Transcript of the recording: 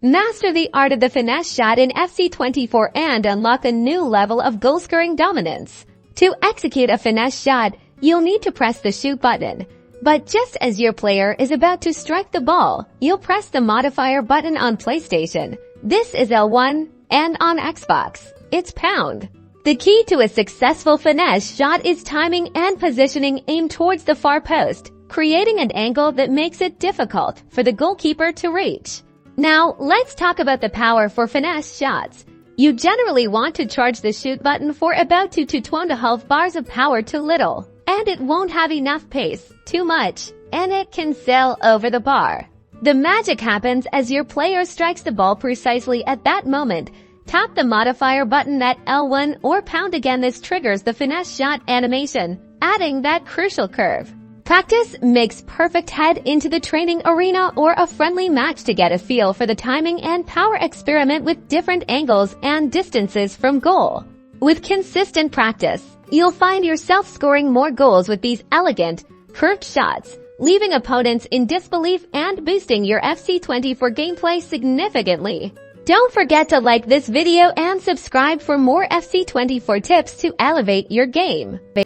Master the art of the finesse shot in FC24 and unlock a new level of goal-scoring dominance. To execute a finesse shot, you'll need to press the shoot button. But just as your player is about to strike the ball, you'll press the modifier button on PlayStation. This is L1, and on Xbox, it's pound. The key to a successful finesse shot is timing and positioning aimed towards the far post, creating an angle that makes it difficult for the goalkeeper to reach. Now, let's talk about the power for finesse shots. You generally want to charge the shoot button for about 2 to 2.5 bars of power too little, and it won't have enough pace, too much, and it can sail over the bar. The magic happens as your player strikes the ball precisely at that moment. Tap the modifier button at L1 or pound again. This triggers the finesse shot animation, adding that crucial curve. Practice makes perfect. Head into the training arena or a friendly match to get a feel for the timing and power. Experiment with different angles and distances from goal. With consistent practice, you'll find yourself scoring more goals with these elegant, curved shots, leaving opponents in disbelief and boosting your FC24 gameplay significantly. Don't forget to like this video and subscribe for more FC24 tips to elevate your game.